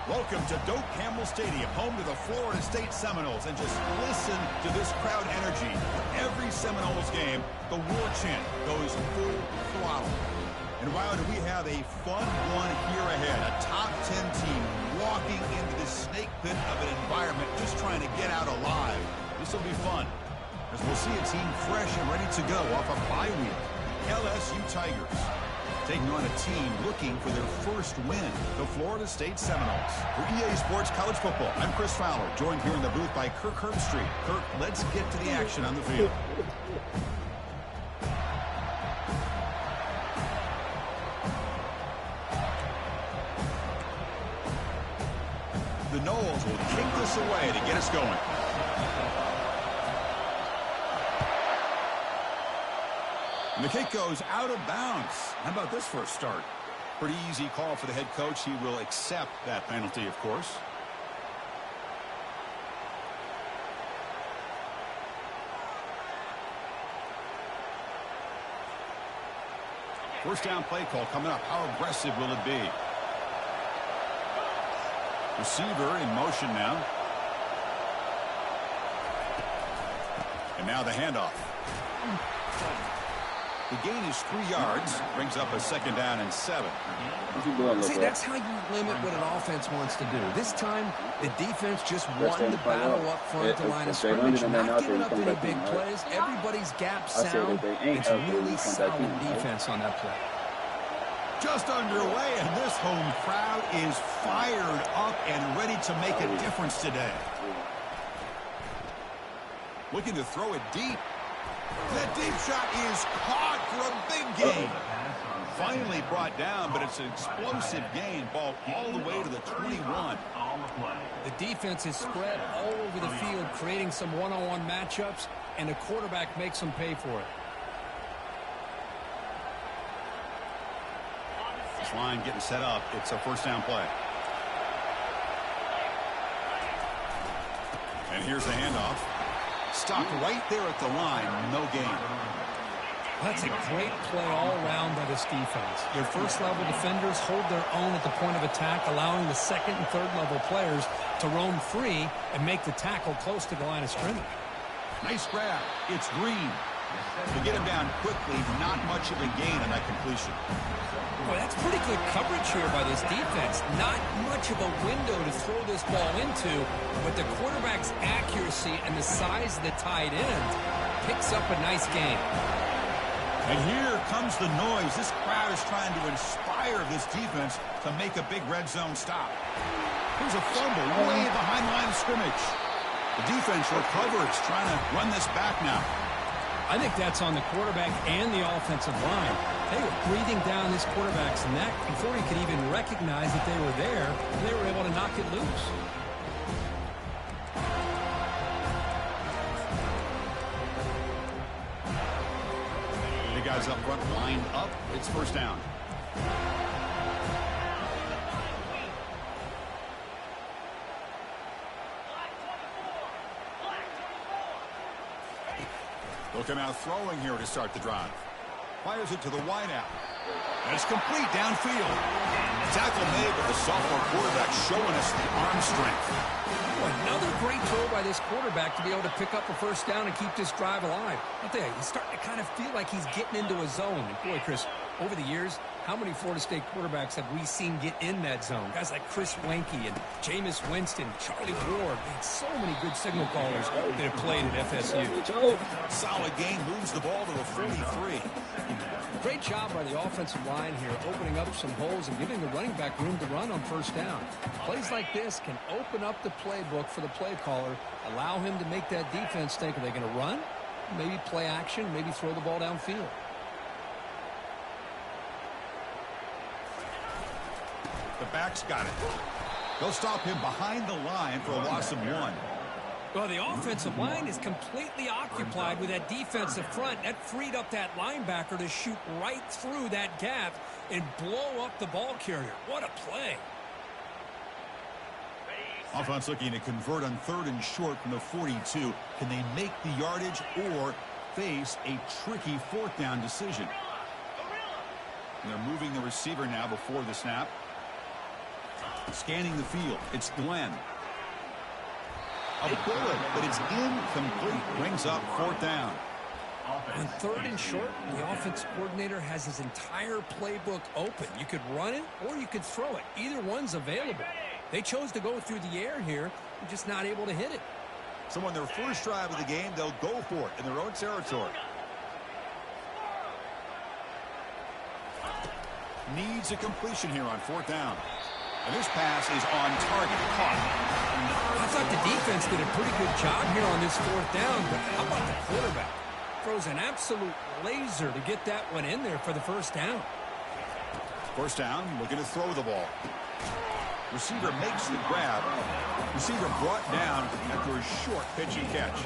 Welcome to Doak Campbell Stadium, home to the Florida State Seminoles. And just listen to this crowd energy. Every Seminoles game, the war chant goes full throttle. And wow, do we have a fun one here ahead. A top 10 team walking into this snake pit of an environment, just trying to get out alive. This will be fun, as we'll see a team fresh and ready to go off a bye week. LSU Tigers taking on a team looking for their first win, the Florida State Seminoles. For EA Sports College Football, I'm Chris Fowler, joined here in the booth by Kirk Herbstreit. Kirk, let's get to the action on the field. The Noles will kick this away to get us going. And the kick goes out of bounds. How about this for a start? Pretty easy call for the head coach. He will accept that penalty, of course. First down play call coming up. How aggressive will it be? Receiver in motion now. And now the handoff. The gain is 3 yards, brings up a second down and 7. See, that's how you limit what an offense wants to do. This time, the defense just won the battle up front at the line of scrimmage, not giving up any big plays. Everybody's gap sound. It's really solid defense on that play. Just underway, and this home crowd is fired up and ready to make a difference today. Looking to throw it deep. That deep shot is caught for a big gain. Finally brought down, but it's an explosive gain. Ball all the way to the 21. The defense is spread all over the field, creating some one-on-one matchups, and the quarterback makes them pay for it. This line getting set up. It's a first down play. And here's the handoff. Stopped right there at the line. No gain. That's a great play all around by this defense. Their first-level defenders hold their own at the point of attack, allowing the second and third-level players to roam free and make the tackle close to the line of scrimmage. Nice grab. It's Green. To get him down quickly, not much of a gain on that completion. Boy, that's pretty good coverage here by this defense. Not much of a window to throw this ball into, but the quarterback's accuracy and the size of the tight end picks up a nice game. And here comes the noise. This crowd is trying to inspire this defense to make a big red zone stop. Here's a fumble way behind the line of scrimmage. The defense recovers, trying to run this back now. I think that's on the quarterback and the offensive line. They were breathing down this quarterback's neck before he could even recognize that they were there, and they were able to knock it loose. The guys up front lined up. It's first down. They'll come out throwing here to start the drive. Fires it to the wideout. And it's complete downfield. Tackle made, but the sophomore quarterback showing us the arm strength. Another great throw by this quarterback to be able to pick up a first down and keep this drive alive. I'll tell you, he's starting to kind of feel like he's getting into a zone. And boy, Chris, over the years, how many Florida State quarterbacks have we seen get in that zone? Guys like Chris Wenke and Jameis Winston, Charlie Ward. Man, so many good signal callers that have played at FSU. Solid gain, moves the ball to the 43. Great job by the offensive line here, opening up some holes and giving the running back room to run on first down. Plays like this can open up the playbook for the play caller, allow him to make that defense think, are they going to run? Maybe play action, maybe throw the ball downfield. The back's got it. They'll stop him behind the line for a loss of 1. Well, the offensive line is completely occupied with that defensive front. That freed up that linebacker to shoot right through that gap and blow up the ball carrier. What a play. Offense looking to convert on 3rd and short from the 42. Can they make the yardage or face a tricky 4th down decision? And they're moving the receiver now before the snap. Scanning the field, it's Glenn. A bullet, but it's incomplete. Brings up 4th down. On 3rd and short, the offense coordinator has his entire playbook open. You could run it or you could throw it. Either one's available. They chose to go through the air here. They're just not able to hit it. So on their first drive of the game, they'll go for it in their own territory. Needs a completion here on 4th down. And this pass is on target. Caught. I thought the defense did a pretty good job here on this 4th down, but how about the quarterback? Throws an absolute laser to get that one in there for the 1st down. 1st down, looking to throw the ball. Receiver makes the grab. Receiver brought down after a short pitch and catch.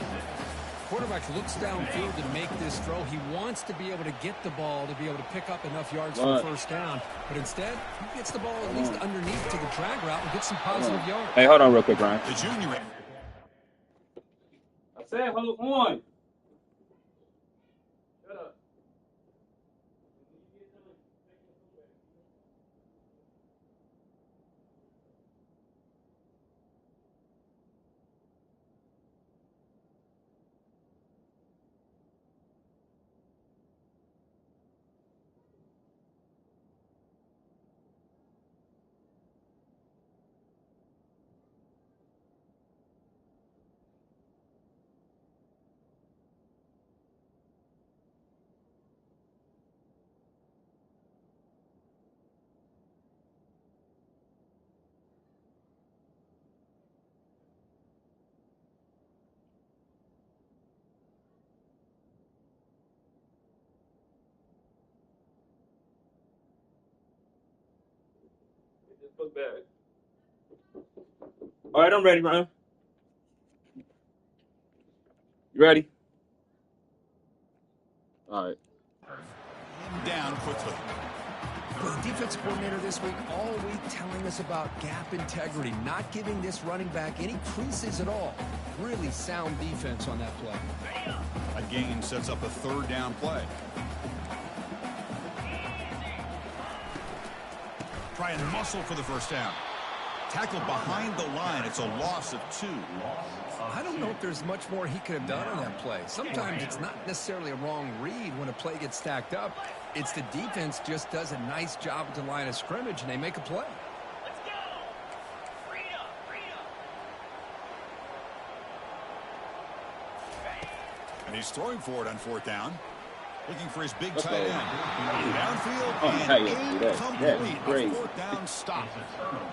Quarterback looks downfield to make this throw. He wants to be able to get the ball to be able to pick up enough yards for 1st down. But instead, he gets the ball at least underneath to the drag route and gets some positive yards. Hey, hold on real quick, Brian. The junior. I said, hold on. Shut up. Look back. All right, I'm ready, Brian. You ready? All right. Down quickly. The defensive coordinator this week all week telling us about gap integrity, not giving this running back any creases at all. Really sound defense on that play. A gain sets up a 3rd down play. Try and muscle for the 1st down. Tackle behind the line. It's a loss of 2. I don't know if there's much more he could have done on that play. Sometimes it's not necessarily a wrong read when a play gets stacked up. It's the defense just does a nice job at the line of scrimmage, and they make a play. Let's go. Freedom. And he's throwing for it on 4th down. Looking for his big tight end. Downfield and incomplete. A 4th down stop.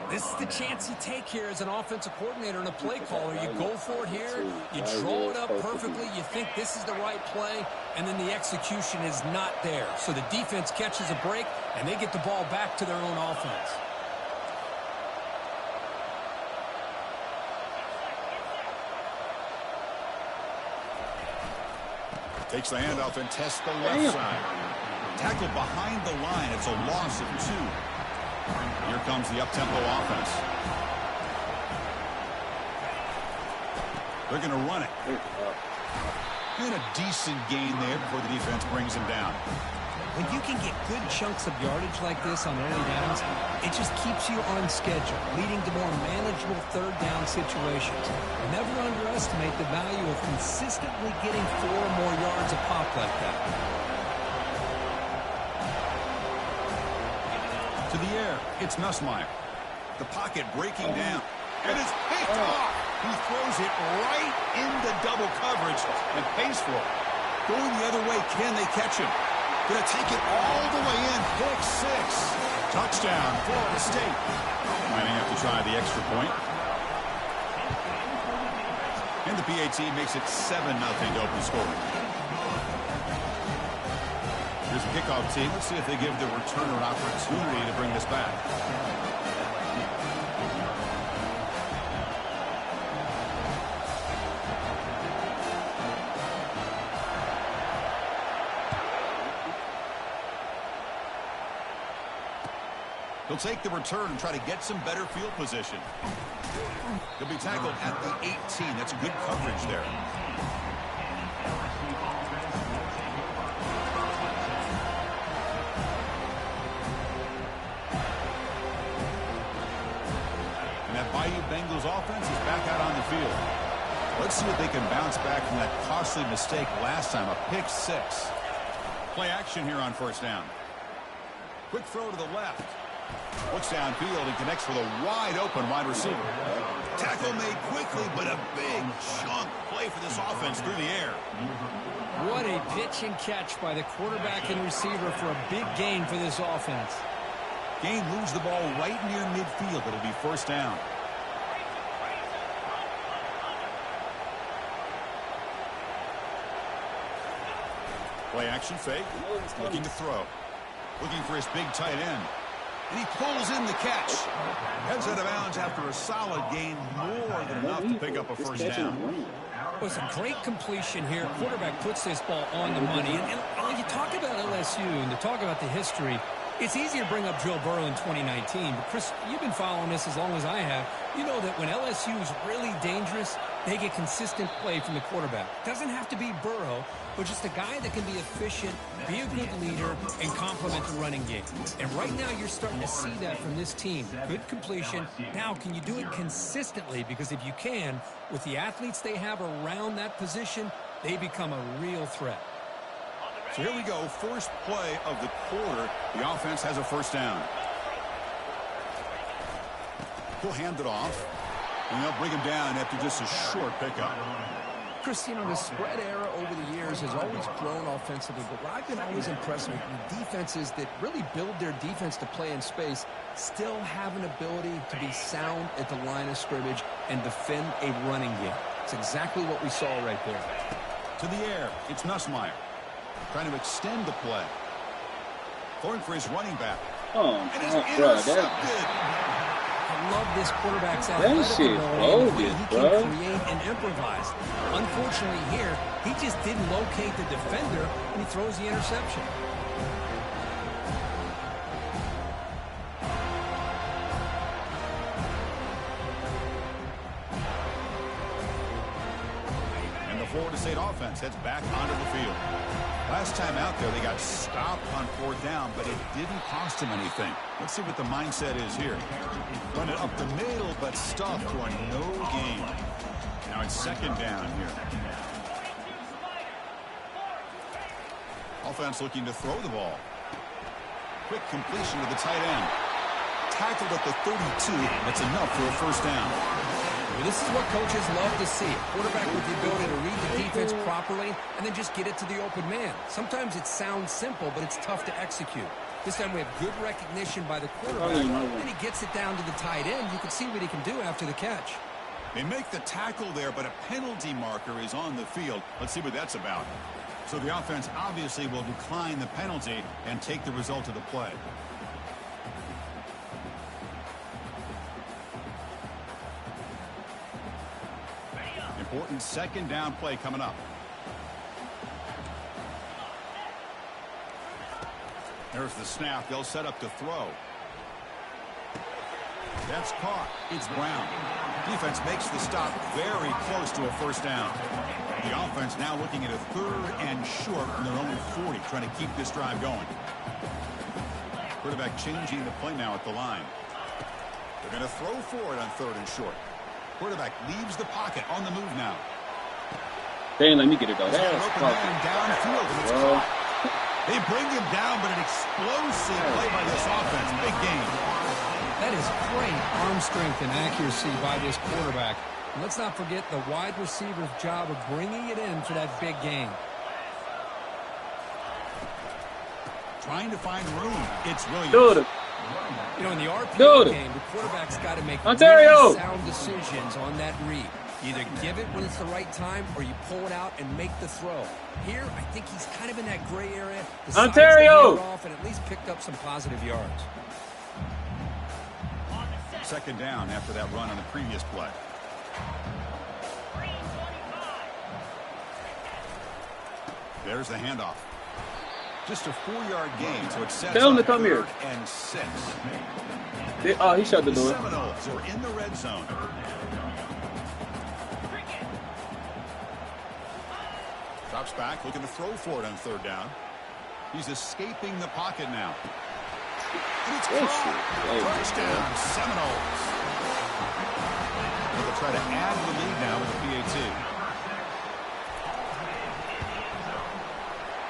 This is the chance you take here as an offensive coordinator and a play caller. You go for it here. You draw it up perfectly. You think this is the right play, and then the execution is not there. So the defense catches a break, and they get the ball back to their own offense. Takes the handoff and tests the left side. Tackle behind the line. It's a loss of 2. Here comes the up-tempo offense. They're going to run it. And a decent gain there before the defense brings him down. When you can get good chunks of yardage like this on early downs, it just keeps you on schedule, leading to more manageable 3rd down situations. Never underestimate the value of consistently getting 4 or more yards a pop like that. To the air, it's Nussmeier. The pocket breaking down. And it's picked off. He throws it right into double coverage and pays for it. Going the other way, can they catch him? Going to take it all the way in. Pick 6. Touchdown, Florida State. Might have to try the extra point. And the PAT makes it 7-0 to open scoring. Here's the kickoff team. Let's see if they give the returner an opportunity to bring this back. He'll take the return and try to get some better field position. He'll be tackled at the 18. That's good coverage there. Seminoles offense is back out on the field. Let's see if they can bounce back from that costly mistake last time, a pick 6. Play action here on first down. Quick throw to the left. Looks downfield and connects with a wide-open wide receiver. Tackle made quickly, but a big chunk play for this offense through the air. What a pitch and catch by the quarterback and receiver for a big gain for this offense. Gain moves the ball right near midfield. It'll be first down. Play action fake. Looking to throw. Looking for his big tight end. And he pulls in the catch. Heads out of bounds after a solid gain, more than enough to pick up a first down. Well, it's a great completion here. Quarterback puts this ball on the money. And when you talk about LSU and to talk about the history, it's easy to bring up Joe Burrow in 2019. But, Chris, you've been following this as long as I have. You know that when LSU is really dangerous, they get consistent play from the quarterback. Doesn't have to be Burrow, but just a guy that can be efficient, be a good leader, and complement the running game. And right now you're starting to see that from this team. Good completion. Now, can you do it consistently? Because if you can, with the athletes they have around that position, they become a real threat. So here we go, first play of the quarter. The offense has a first down. He'll hand it off, and they'll bring him down after just a short pickup. Chris, you know, the spread era over the years has always grown offensively, but what I've been always impressed with defenses that really build their defense to play in space still have an ability to be sound at the line of scrimmage and defend a running game. It's exactly what we saw right there. To the air, it's Nussmeier. Trying to extend the play. Throwing for his running back. Oh, and he's bro, intercepted. I love this quarterback's That athletic shit ability and the way bogus, he bro. can create and improvise. Unfortunately here, he just didn't locate the defender and he throws the interception. And the Florida State offense heads back onto the field. Last time out there, they got stopped on fourth down, but it didn't cost them anything. Let's see what the mindset is here. Run it up the middle, but stuffed for no gain. Now it's second down here. Offense looking to throw the ball. Quick completion to the tight end. Tackled at the 32. That's enough for a first down. Well, this is what coaches love to see. A quarterback with the ability to read the defense properly and then just get it to the open man. Sometimes it sounds simple, but it's tough to execute. This time we have good recognition by the quarterback, and he gets it down to the tight end. You can see what he can do after the catch. They make the tackle there, but a penalty marker is on the field. Let's see what that's about. So the offense obviously will decline the penalty and take the result of the play. Important second down play coming up. There's the snap. They'll set up to throw. That's caught. It's Brown. Defense makes the stop very close to a first down. The offense now looking at a third and short from their own 40, trying to keep this drive going. Quarterback changing the play now at the line. They're going to throw for it on third and short. Quarterback leaves the pocket on the move now. They ain't let me get it though. He's got an That's open fucking man downfield, and it's bro. caught. They bring him down, but an explosive play by this offense. Big game. That is great arm strength and accuracy by this quarterback. And let's not forget the wide receiver's job of bringing it in for that big gain. Trying to find room. It's Williams. Dude, You know, in the RPO game, the quarterback's got to make really sound decisions on that read. You either give it when it's the right time or you pull it out and make the throw. Here, I think he's kind of in that gray area. Decides to hand it off and at least picked up some positive yards. Second down after that run on the previous play. There's the handoff. Just a 4-yard gain, so it sets Tell him up to come here. 3rd and 6. Oh, he shut the The door. Seminoles are in the red zone. Drops back, looking to throw for it on third down. He's escaping the pocket now. And it's caught. Touchdown, Seminoles. try to add to the lead now with the PAT.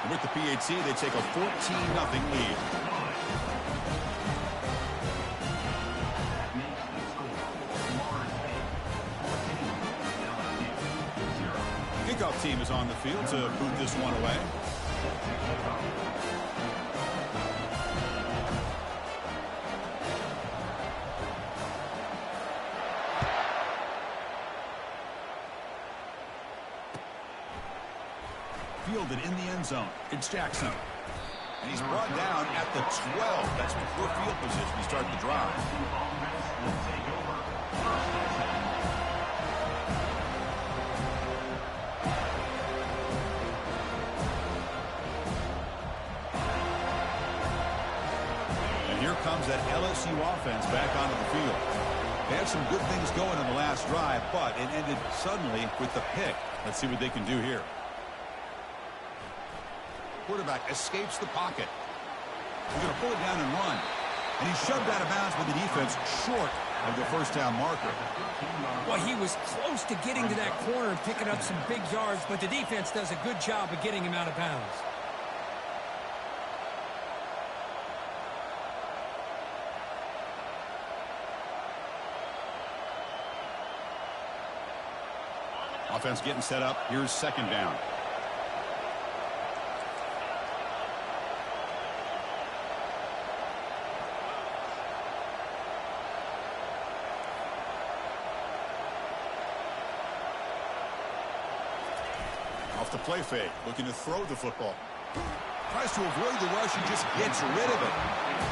And with the PAT, they take a 14-0 lead. Kickoff team is on the field to boot this one away. Fielded in the end zone. It's Jackson. And he's brought down at the 12. That's before field position to start the drive. And here comes that LSU offense back onto the field. They had some good things going in the last drive, but it ended suddenly with the pick. Let's see what they can do here. Quarterback escapes the pocket. He's going to pull it down and run. And he's shoved out of bounds with the defense short of the first down marker. Well, he was close to getting to that corner and picking up some big yards, but the defense does a good job of getting him out of bounds. Offense getting set up. Here's second down. Off the play fake, looking to throw the football. Tries to avoid the rush and just gets rid of it.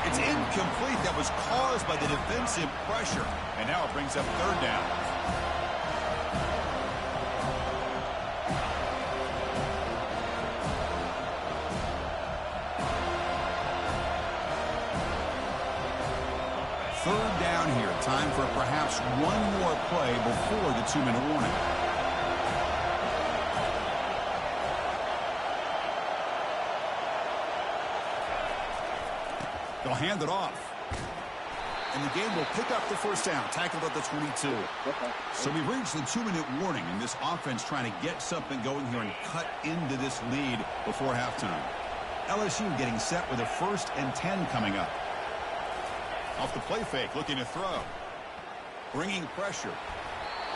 It's incomplete. That was caused by the defensive pressure. And now it brings up third down. Third down here. Time for perhaps one more play before the 2-minute warning. They'll hand it off. And the game will pick up the first down. Tackled at the 22. So we've reached the 2-minute warning, and this offense trying to get something going here and cut into this lead before halftime. LSU getting set with a 1st and 10 coming up. Off the play fake, looking to throw. Bringing pressure.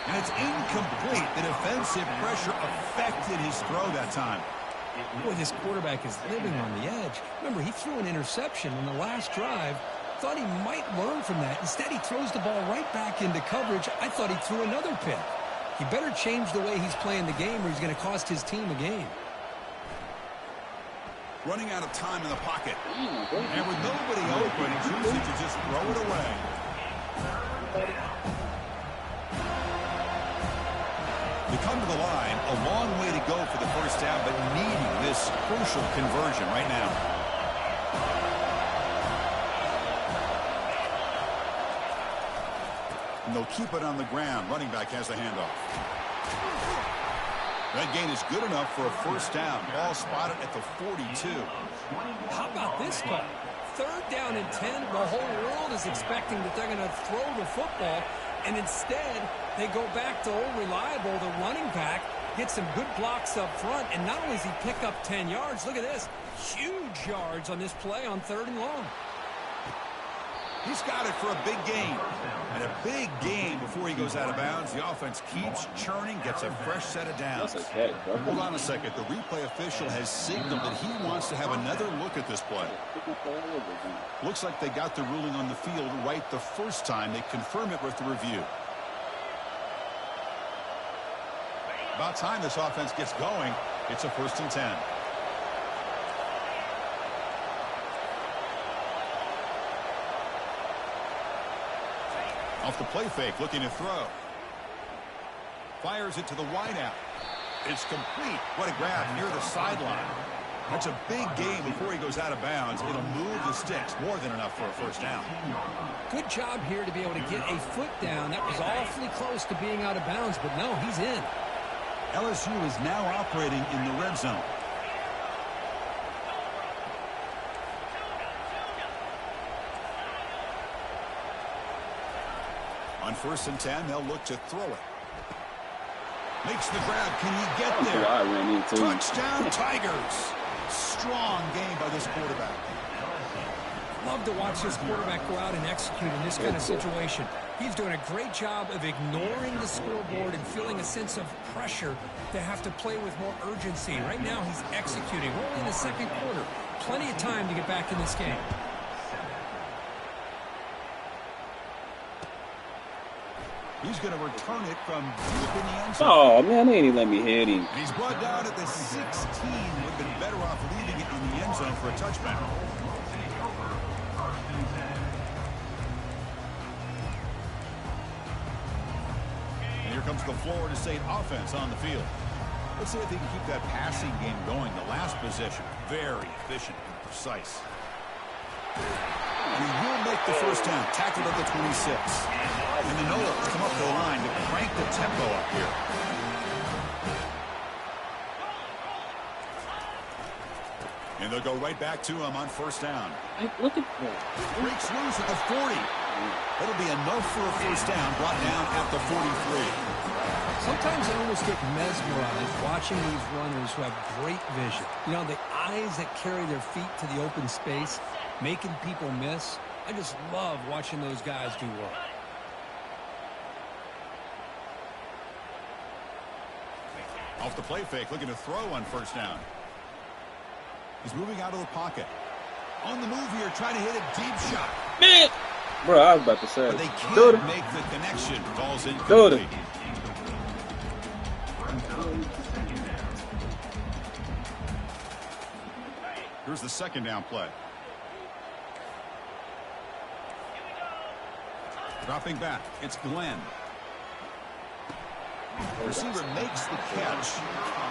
And it's incomplete. The defensive pressure affected his throw that time. Boy, this quarterback is living on the edge. Remember, he threw an interception in the last drive. Thought he might learn from that. Instead, he throws the ball right back into coverage. I thought he threw another pick. He better change the way he's playing the game or he's going to cost his team a game. Running out of time in the pocket. And with nobody open, choosing to just throw it away. They come to the line, a long way to go for the first down, but needing this crucial conversion right now. And they'll keep it on the ground. Running back has the handoff. That gain is good enough for a first down. Ball spotted at the 42. How about this call? Third down and 10. The whole world is expecting that they're going to throw the football. And instead, they go back to old reliable, the running back, get some good blocks up front. And not only does he pick up 10 yards, look at this. Huge yards on this play on 3rd and long. He's got it for a big gain. And a big gain before he goes out of bounds. The offense keeps churning, gets a fresh set of downs. Hold on a second. The replay official has signaled that he wants to have another look at this play. Looks like they got the ruling on the field right the first time. They confirm it with the review. About time this offense gets going. It's a 1st and 10. Off the play fake, looking to throw. Fires it to the wideout. It's complete. What a grab near the sideline. That's a big gain before he goes out of bounds. It'll move the sticks. More than enough for a first down. Good job here to be able to get a foot down. That was awfully close to being out of bounds, but no, he's in. LSU is now operating in the red zone. On 1st and 10, they'll look to throw it. Makes the grab. Can he get I don't know there? why I ran into him. Touchdown, Tigers. Strong game by this quarterback. Love to watch this quarterback go out and execute in this kind of situation. He's doing a great job of ignoring the scoreboard and feeling a sense of pressure to have to play with more urgency. Right now, he's executing. We're only in the second quarter. Plenty of time to get back in this game. He's going to return it from deep in the end zone. Oh, man, they ain't let me hit him. And he's brought down at the 16. Would have been better off leaving it in the end zone for a touchback. And here comes the Florida State offense on the field. Let's see if they can keep that passing game going. The last possession, very efficient and precise. And he will make the first down, tackled at the 26. And the Noles come up the line to crank the tempo up here. And they'll go right back to him on first down. Hey, look at that. Breaks loose at the 40. That'll be enough for a first down, brought down at the 43. Sometimes I almost get mesmerized watching these runners who have great vision. You know, the eyes that carry their feet to the open space, making people miss. I just love watching those guys do work. Off the play fake, looking to throw on first down. He's moving out of the pocket. On the move here, trying to hit a deep shot. Man! Bro, I was about to say. But they can't make the connection. Ball's incomplete. Here's the second down play. Dropping back, it's Glenn. Receiver makes the catch.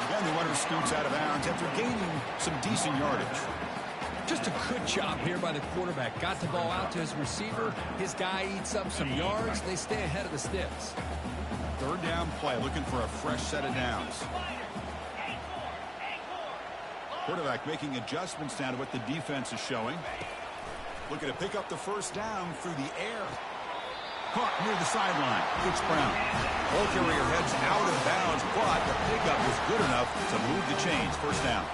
And the runner scoots out of bounds after gaining some decent yardage. Just a good job here by the quarterback. Got the ball out to his receiver. His guy eats up some yards. They stay ahead of the sticks. Third down play, looking for a fresh set of downs. Quarterback making adjustments now to what the defense is showing. Looking to pick up the first down through the air. Caught near the sideline. It's Brown. Ball carrier heads out of bounds, but the pickup is good enough to move the chains. First down.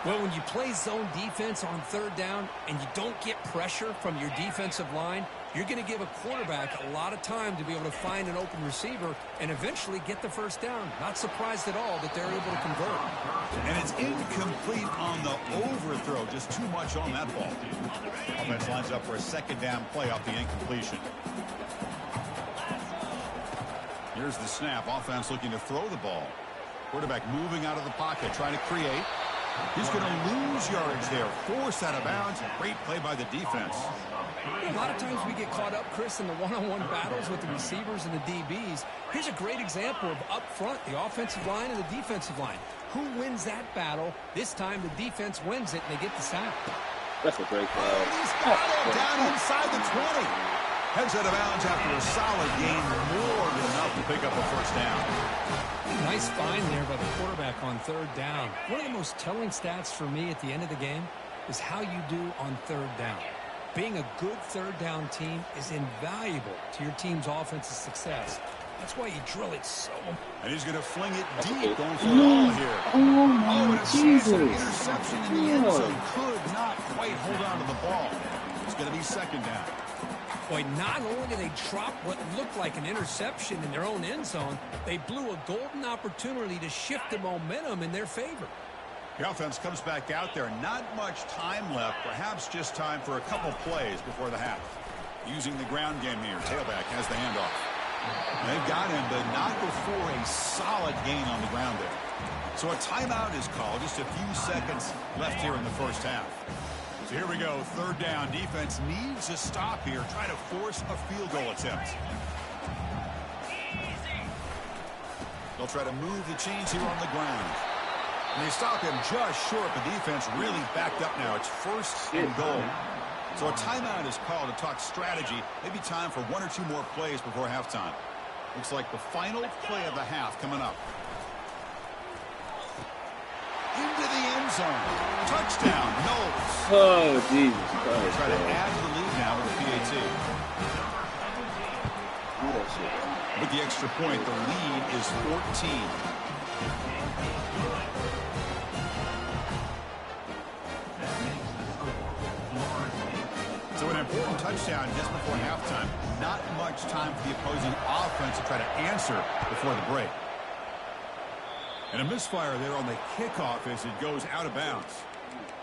Well, when you play zone defense on third down and you don't get pressure from your defensive line, you're going to give a quarterback a lot of time to be able to find an open receiver and eventually get the first down. Not surprised at all that they're able to convert. And it's incomplete on the overthrow. Just too much on that ball. Offense lines up for a second down play off the incompletion. Here's the snap. Offense looking to throw the ball. Quarterback moving out of the pocket, trying to create. He's going to lose yardage there. Forced out of bounds. Great play by the defense. A lot of times we get caught up, Chris, in the one-on-one battles with the receivers and the DBs. Here's a great example of up front, the offensive line and the defensive line. Who wins that battle? This time the defense wins it, and they get the sack. That's a great play. He's got it down inside the 20. Heads out of bounds after a solid gain, more than enough to pick up a first down. Nice find there by the quarterback on third down. One of the most telling stats for me at the end of the game is how you do on third down. Being a good third down team is invaluable to your team's offensive success. That's why you drill it so. And he's going to fling it deep, going for the ball here. Oh, and a chance at an interception in the end zone. Could not quite hold on to the ball. It's going to be second down. Boy, not only did they drop what looked like an interception in their own end zone, they blew a golden opportunity to shift the momentum in their favor. The offense comes back out there. Not much time left. Perhaps just time for a couple plays before the half. Using the ground game here. Tailback has the handoff. And they've got him, but not before a solid gain on the ground there. So a timeout is called. Just a few seconds left here in the first half. So here we go, third down. Defense needs a stop here. Try to force a field goal attempt. They'll try to move the chains here on the ground. And they stop him just short. The defense really backed up now. It's first and goal. So a timeout is called to talk strategy. Maybe time for one or two more plays before halftime. Looks like the final play of the half coming up. Into the end zone. Touchdown, Noles. Oh, Jesus Christ. Try to add to the lead now with the PAT. Do that shit. With the extra point, the lead is 14. So an important touchdown just before halftime. Not much time for the opposing offense to try to answer before the break. And a misfire there on the kickoff as it goes out of bounds.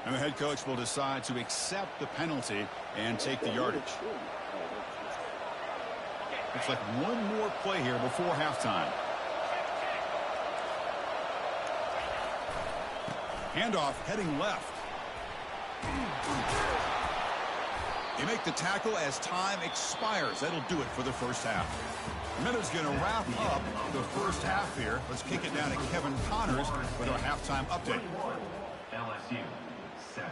And the head coach will decide to accept the penalty and take the yardage. Looks like one more play here before halftime. Handoff heading left. They make the tackle as time expires. That'll do it for the first half. Minuta's going to wrap up the first half here. Let's kick it down to Kevin Connors with our halftime update. LSU 7.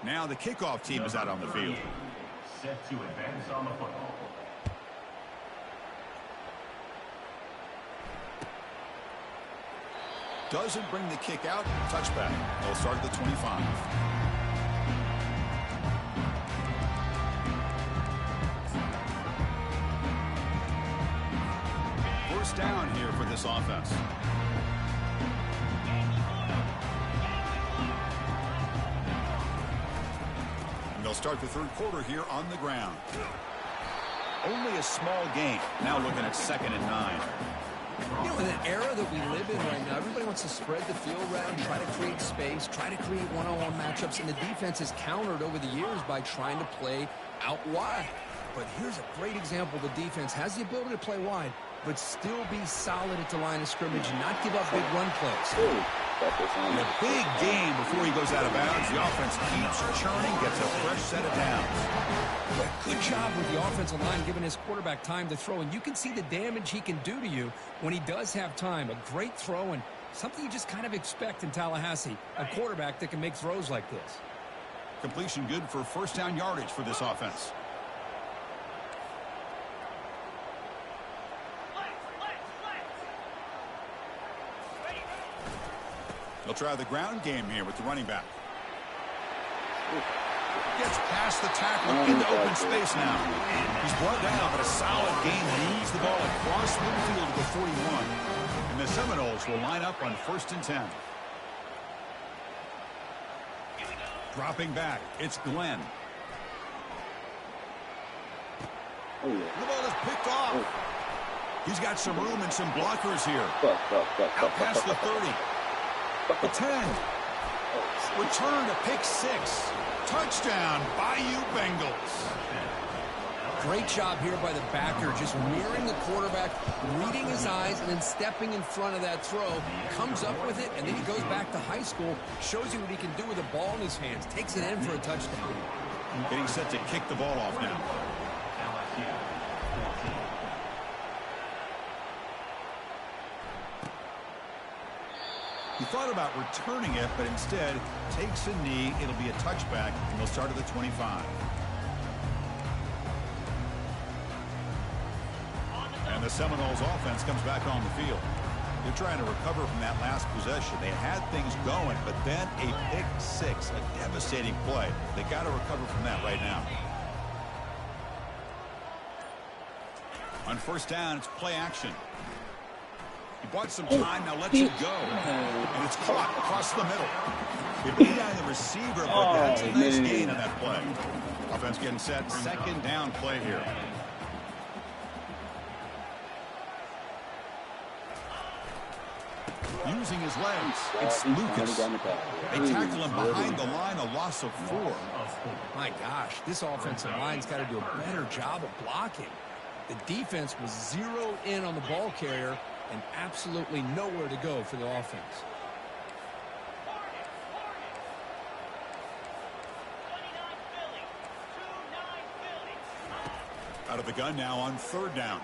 Now the kickoff team is out on the field. Set to advance on the football. Doesn't bring the kick out. Touchback. They'll start at the 25. First down here for this offense. And they'll start the third quarter here on the ground. Only a small gain. Now looking at 2nd and 9. You know, in an era that we live in right now, everybody wants to spread the field around, try to create space, try to create one-on-one matchups, and the defense is countered over the years by trying to play out wide. But here's a great example. The defense has the ability to play wide, but still be solid at the line of scrimmage and not give up big run plays. And a big gain before he goes out of bounds. The offense keeps churning, gets a fresh set of downs. Good job with the offensive line giving his quarterback time to throw, and you can see the damage he can do to you when he does have time. A great throw and something you just kind of expect in Tallahassee, a quarterback that can make throws like this. Completion good for first down yardage for this offense. They'll try the ground game here with the running back. Gets past the tackle into open space now. He's brought down, but a solid gain moves the ball across midfield to the 41. And the Seminoles will line up on 1st and 10. Dropping back, it's Glenn. Oh, yeah. The ball is picked off. He's got some room and some blockers here. Out past the 30. The 10. Return to pick 6. Touchdown, Bayou Bengals. Great job here by the backer, just mirroring the quarterback, reading his eyes, and then stepping in front of that throw. Comes up with it, and then he goes back to high school, shows you what he can do with the ball in his hands, takes it in for a touchdown. Getting set to kick the ball off now. He thought about returning it, but instead takes a knee. It'll be a touchback, and they'll start at the 25. And the Seminoles offense comes back on the field. They're trying to recover from that last possession. They had things going, but then a pick 6, a devastating play. They got to recover from that right now. On first down, it's play action. He bought some time, now lets it go. And it's caught across the middle. They beat down the receiver, but that's a nice gain on that play. Offense getting set, 2nd down play here. Using his legs, it's Lucas. They tackle him behind the line, a loss of 4. My gosh, this offensive line's got to do a better job of blocking. The defense was zeroed in on the ball carrier and absolutely nowhere to go for the offense. Out of the gun now on 3rd down.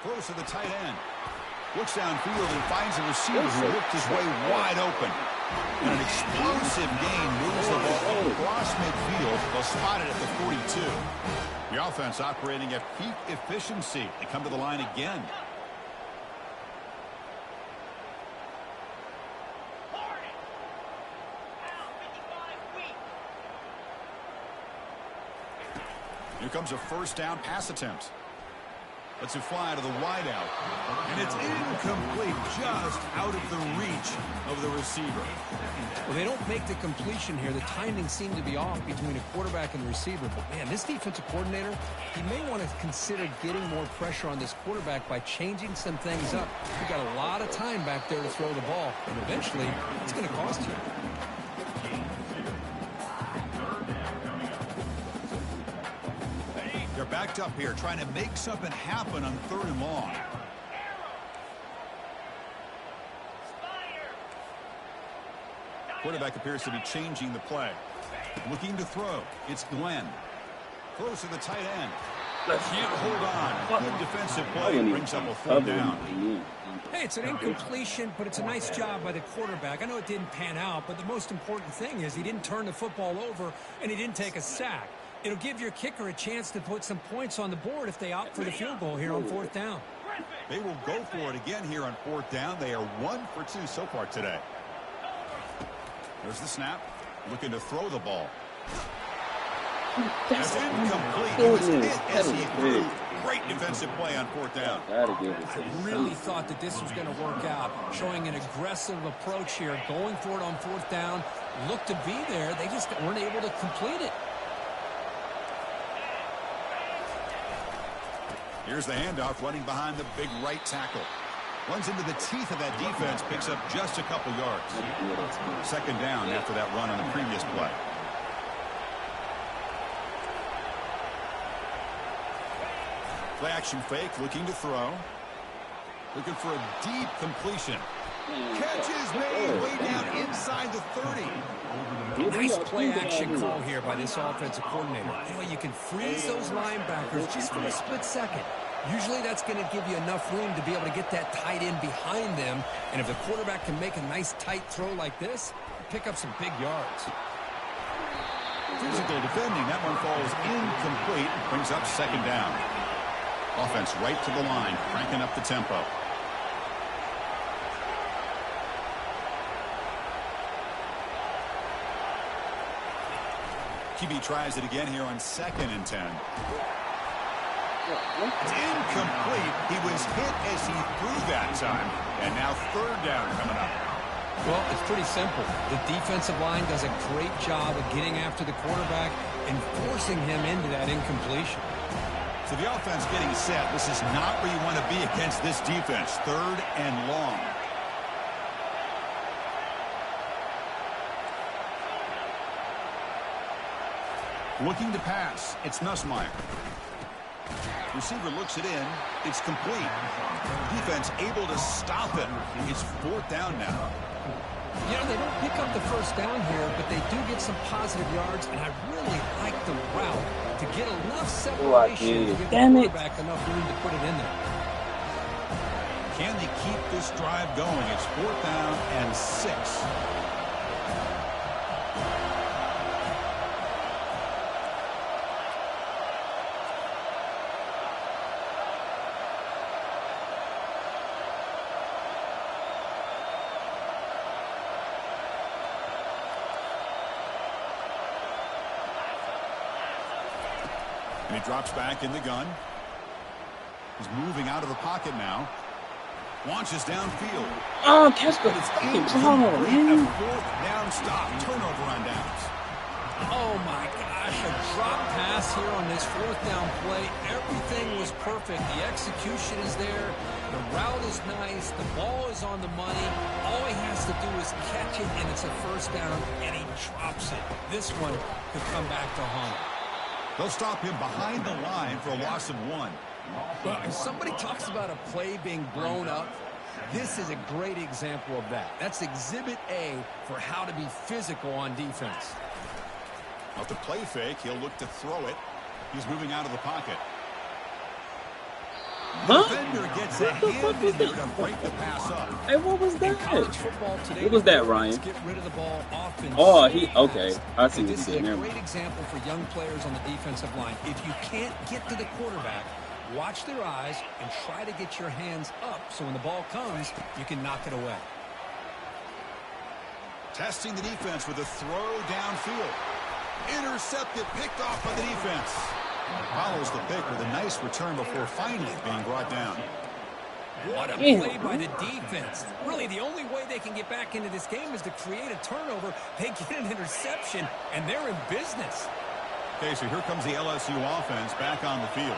Close to the tight end. Looks downfield and finds a receiver who looked his way wide open. And an explosive gain moves the ball across midfield. They'll spot it at the 42. The offense operating at peak efficiency. They come to the line again. Here comes a first down pass attempt. Lets it fly to the wideout. And it's incomplete, just out of the reach of the receiver. Well, they don't make the completion here. The timing seemed to be off between a quarterback and the receiver. But, man, this defensive coordinator, he may want to consider getting more pressure on this quarterback by changing some things up. You've got a lot of time back there to throw the ball. And eventually, it's going to cost you. They're backed up here, trying to make something happen on 3rd and long. Quarterback appears to be changing the play. Looking to throw. It's Glenn. Throws to the tight end. Can't hold on. Good defensive play. Brings up a 4th down. Hey, it's an incompletion, but it's a nice job by the quarterback. I know it didn't pan out, but the most important thing is he didn't turn the football over and he didn't take a sack. It'll give your kicker a chance to put some points on the board if they opt for the field goal here on 4th down. They will go for it again here on 4th down. They are 1 for 2 so far today. There's the snap. Looking to throw the ball. That's incomplete. He was hit as he threw. Great defensive play on 4th down. I really thought that this was going to work out. Showing an aggressive approach here. Going for it on 4th down. Looked to be there. They just weren't able to complete it. Here's the handoff, running behind the big right tackle. Runs into the teeth of that defense, picks up just a couple yards. 2nd down after that run on the previous play. Play action fake, looking to throw. Looking for a deep completion. Catch is made way down inside the 30. Nice play action call here by this offensive coordinator. You can freeze those linebackers just for a split second. Usually that's going to give you enough room to be able to get that tight end behind them. And if the quarterback can make a nice tight throw like this, pick up some big yards. Physical defending. That one falls incomplete. Brings up 2nd down. Offense right to the line, cranking up the tempo. QB tries it again here on 2nd and 10. It's incomplete. He was hit as he threw that time. And now 3rd down coming up. Well, it's pretty simple. The defensive line does a great job of getting after the quarterback and forcing him into that incompletion. So the offense getting set. This is not where you want to be against this defense. 3rd and long. Looking to pass. It's Nussmeier. Receiver looks it in. It's complete. Defense able to stop it. It's 4th down now. You know, they don't pick up the 1st down here, but they do get some positive yards, and I really like the route to get enough separation to give the quarterback enough room to put it in there. Can they keep this drive going? It's 4th down and 6. And he drops back in the gun. He's moving out of the pocket now. Launches downfield. Oh, Casco. It's incomplete. A 4th down stop. Turnover on downs. Oh, my gosh. A drop pass here on this 4th down play. Everything was perfect. The execution is there. The route is nice. The ball is on the money. All he has to do is catch it, and it's a 1st down, and he drops it. This one could come back to haunt him. They'll stop him behind the line for a loss of 1. Well, if somebody talks about a play being blown up, this is a great example of that. That's Exhibit A for how to be physical on defense. Off the play fake, he'll look to throw it. He's moving out of the pocket. The defender gets a hand in there to break the pass up. Hey, what was that? Today, what was that, Ryan? Get rid of the ball often. Oh, okay. I see what this you is did a there. great example for young players on the defensive line. If you can't get to the quarterback, watch their eyes and try to get your hands up so when the ball comes, you can knock it away. Testing the defense with a throw downfield. Intercepted, picked off by the defense. Follows the pick with a nice return before finally being brought down. What a play by the defense. Really, the only way they can get back into this game is to create a turnover. They get an interception, and they're in business. Okay, so here comes the LSU offense back on the field.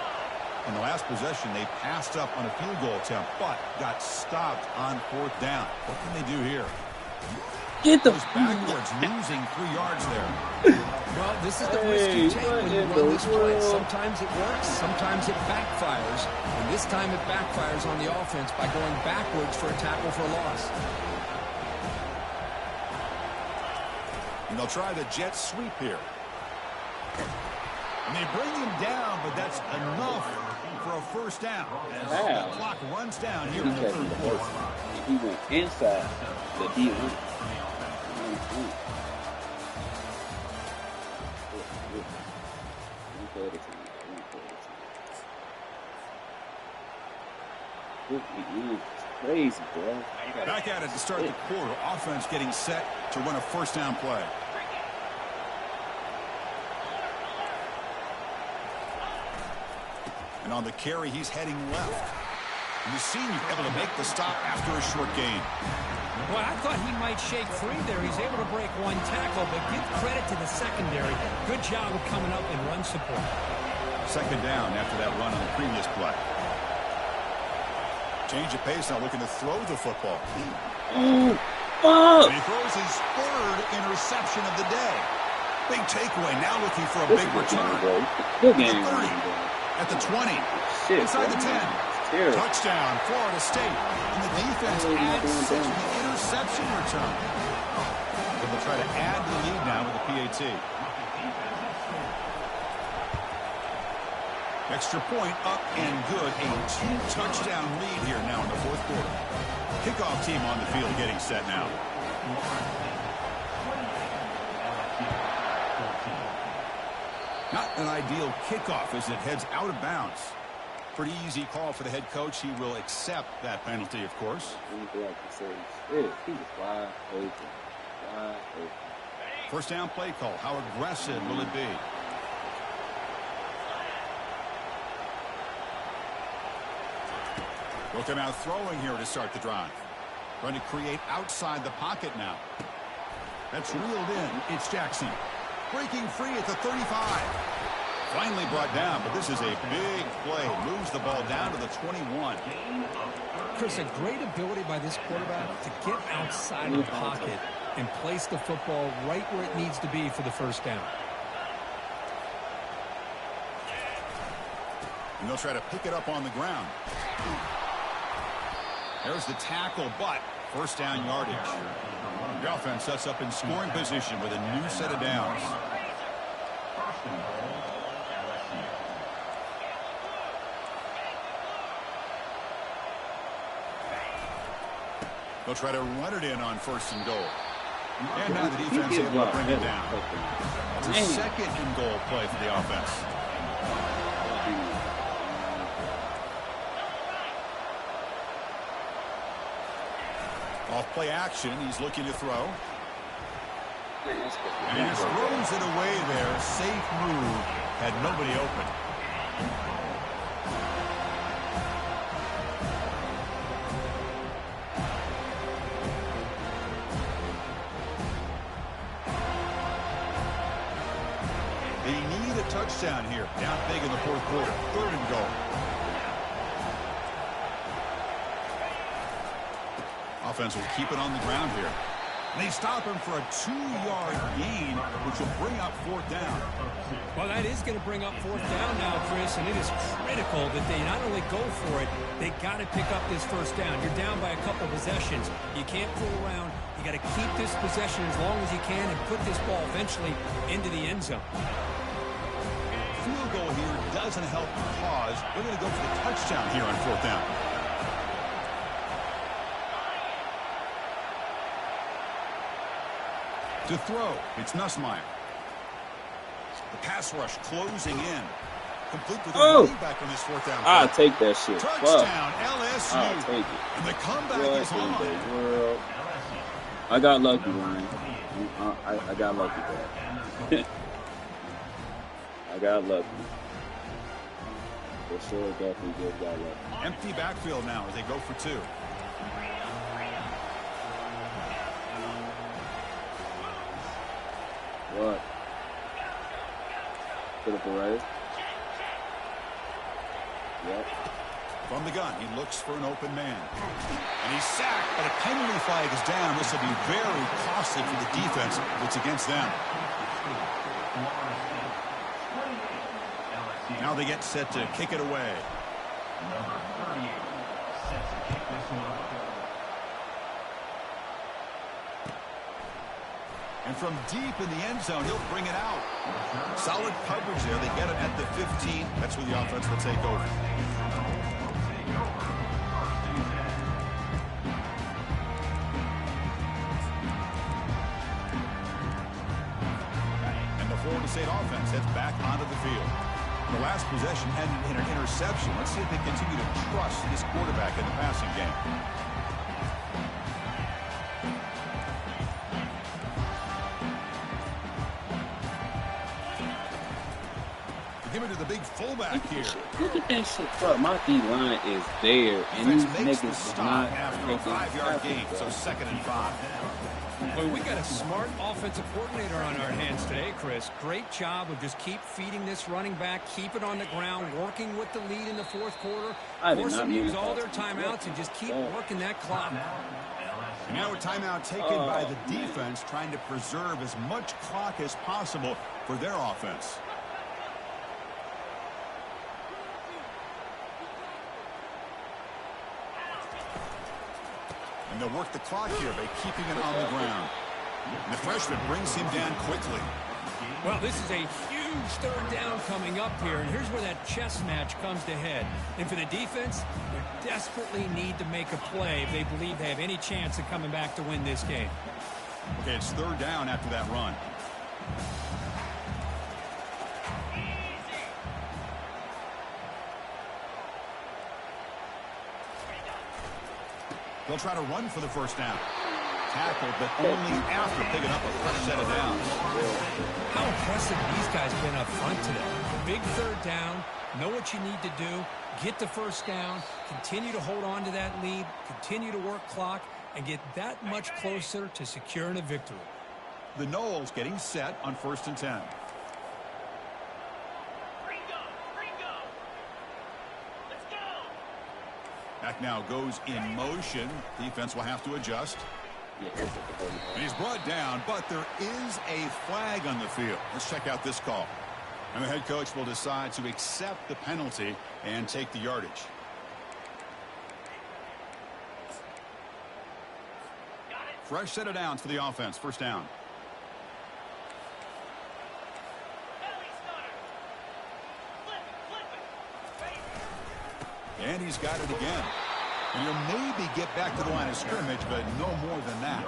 In the last possession, they passed up on a field goal attempt, but got stopped on 4th down. What can they do here? Get the Goes backwards, losing 3 yards there. Well, this is the risk you take when you run this play. Sometimes it works, sometimes it backfires. And this time it backfires on the offense by going backwards for a tackle for a loss. And they'll try the jet sweep here. And they bring him down, but that's enough for a 1st down. As the clock runs down here in the 3rd quarter. He went inside the D1. Crazy, bro. Back at it to start the quarter. Offense getting set to run a 1st down play. And on the carry, he's heading left. And the senior able to make the stop after a short gain. Well, I thought he might shake free there. He's able to break 1 tackle, but give credit to the secondary. Good job of coming up and run support. 2nd down after that run on the previous play. Change of pace, now looking to throw the football. Oh, And he throws his 3rd interception of the day. Big takeaway, now looking for a big return. Good game, At 30, bro. at the 20, Shit, inside bro. the 10. Terrible. Touchdown, Florida State. And the defense adds 6 with the interception return. And they'll try to add the lead now with the PAT. Extra point up and good. A 2-touchdown lead here now in the 4th quarter. Kickoff team on the field getting set now. Not an ideal kickoff as it heads out of bounds. Pretty easy call for the head coach. He will accept that penalty, of course. He was wide open. Wide open. 1st down play call. How aggressive will it be? Looking out throwing here to start the drive. Trying to create outside the pocket now. That's reeled in. It's Jackson. Breaking free at the 35. Finally brought down, but this is a big play. Moves the ball down to the 21. Chris, a great ability by this quarterback to get outside of the pocket and place the football right where it needs to be for the 1st down. And they'll try to pick it up on the ground. There's the tackle, but 1st down yardage. The offense sets up in scoring position with a new set of downs. They'll try to run it in on 1st and goal. And now the defense able to bring it down. It's a 2nd and goal play for the offense. Off play action, he's looking to throw. And he just throws it away there. Safe move. Had nobody open. They need a touchdown here. Down big in the 4th quarter. 3rd and goal. Offense will keep it on the ground here. And they stop him for a 2-yard gain, which will bring up 4th down. Well, that is going to bring up 4th down now, Chris, and it is critical that they not only go for it, they got to pick up this 1st down. You're down by a couple possessions. You can't fool around. You got to keep this possession as long as you can and put this ball eventually into the end zone. Field goal here doesn't help the cause. They're going to go for the touchdown here on 4th down. To throw, it's Nussmeier. The pass rush closing in. Complete with a running back on this 4th down. I'll take that shit. Touchdown, LSU. I'll take it. And the comeback What is in on. the world? I got lucky, Ryan. I got lucky, bro. I got lucky. For sure, definitely give y'all luck. Empty backfield now as they go for two. What? Put up a right. Yep. From the gun, he looks for an open man. And he's sacked, but a penalty flag is down. This will be very costly for the defense. It's against them. Now they get set to kick it away. Number 38 set to kick this one off. And from deep in the end zone, he'll bring it out. Solid coverage there. They get it at the 15. That's where the offense will take over. And the Florida State offense heads back onto the field. The last possession ended in an interception. Let's see if they continue to trust this quarterback in the passing game. Give it to the big fullback here. Look at that shit, bro. My D-line is there, and these Defense makes the niggas stop not after a making 5-yard gain, tackles, so bro. 2nd and 5. Well, we got a smart offensive coordinator on our hands today, Chris. Great job of just keep feeding this running back, keep it on the ground, working with the lead in the fourth quarter, I did force not them to mean use to all call their it. timeouts and just keep working that clock. And now a timeout taken by the defense, trying to preserve as much clock as possible for their offense. And they'll work the clock here by keeping it on the ground. And the freshman brings him down quickly. Well, this is a huge third down coming up here, and here's where that chess match comes to head. And for the defense, they desperately need to make a play if they believe they have any chance of coming back to win this game. Okay, it's 3rd down after that run. They'll try to run for the first down. Tackled, but only after picking up a fresh set of downs. How impressive these guys been up front today. Big third down, know what you need to do, get the first down, continue to hold on to that lead, continue to work clock, and get that much closer to securing a victory. The Noles getting set on 1st and 10. Let's go. Back now goes in motion. Defense will have to adjust. And he's brought down, but there is a flag on the field. Let's check out this call. And the head coach will decide to accept the penalty and take the yardage. Fresh set of downs for the offense. First down. And he's got it again. And he'll maybe get back to the line of scrimmage, but no more than that.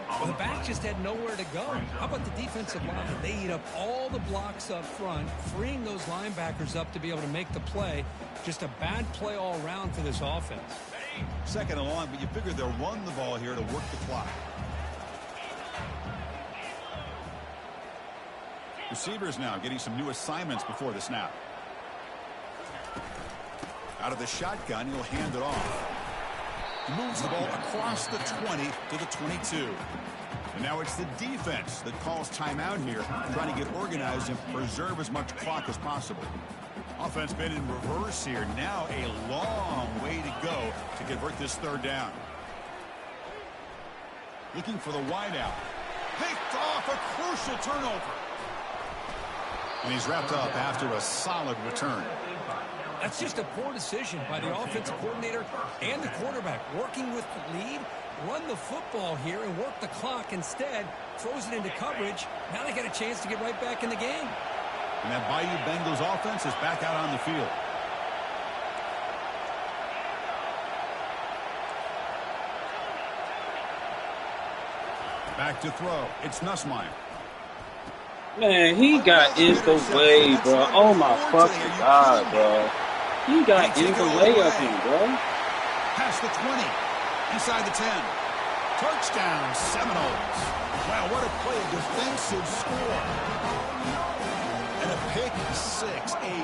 Well, the back just had nowhere to go. How about the defensive line? They eat up all the blocks up front, freeing those linebackers up to be able to make the play. Just a bad play all around for this offense. 2nd and long, but you figure they'll run the ball here to work the clock. Receivers now getting some new assignments before the snap. Out of the shotgun, he'll hand it off. He moves the ball across the 20 to the 22. And now it's the defense that calls timeout here, trying to get organized and preserve as much clock as possible. Offense been in reverse here. Now a long way to go to convert this 3rd down. Looking for the wideout. Picked off, a crucial turnover. And he's wrapped up after a solid return. That's just a poor decision by the offensive coordinator and the quarterback. Working with the lead, run the football here and work the clock instead. Throws it into coverage. Now they get a chance to get right back in the game. And that Bayou Bengals offense is back out on the field. Back to throw. It's Nussmeier. Man, he got in the way, bro. Oh my fucking god, bro. He got in the way of him, bro. Past the 20. Inside the 10. Touchdown, Seminoles. Wow, what a play. A defensive score. And a pick six, a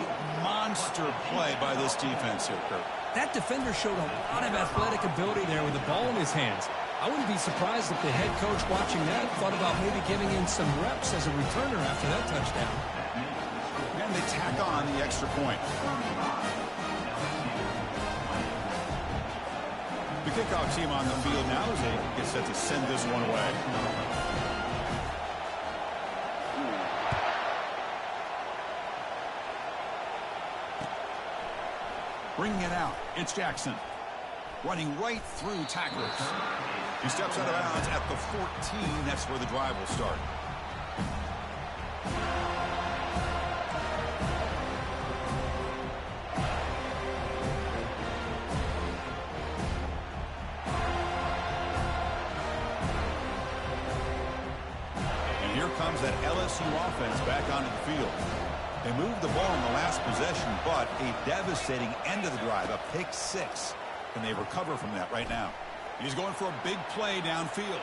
monster play by this defense here, Kurt. That defender showed a lot of athletic ability there with the ball in his hands. I wouldn't be surprised if the head coach watching that thought about maybe giving in some reps as a returner after that touchdown. And they tack on the extra point. The kickoff team on the field now as they get set to send this one away. Bringing it out, it's Jackson. Running right through tacklers. He steps out of bounds at the 14. That's where the drive will start. And here comes that LSU offense back onto the field. They moved the ball in the last possession, but a devastating end of the drive, a pick six. Can they recover from that right now? He's going for a big play downfield.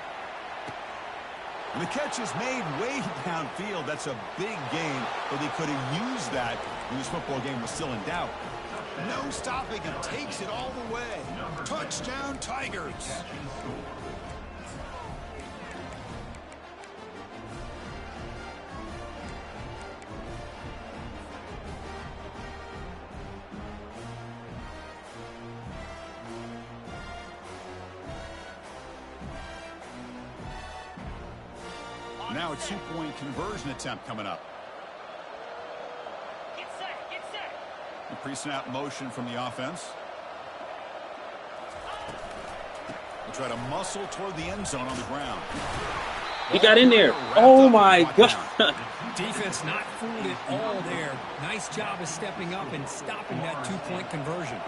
And the catch is made way downfield. That's a big gain, but they could have used that when this football game was still in doubt. No stopping him. Takes it all the way. Touchdown, Tigers. Now a two-point conversion attempt coming up. Get set, get set. A pre-snap motion from the offense. They try to muscle toward the end zone on the ground. He got in there. Oh, my God. Defense not fooled at all there. Nice job of stepping up and stopping that two-point conversion.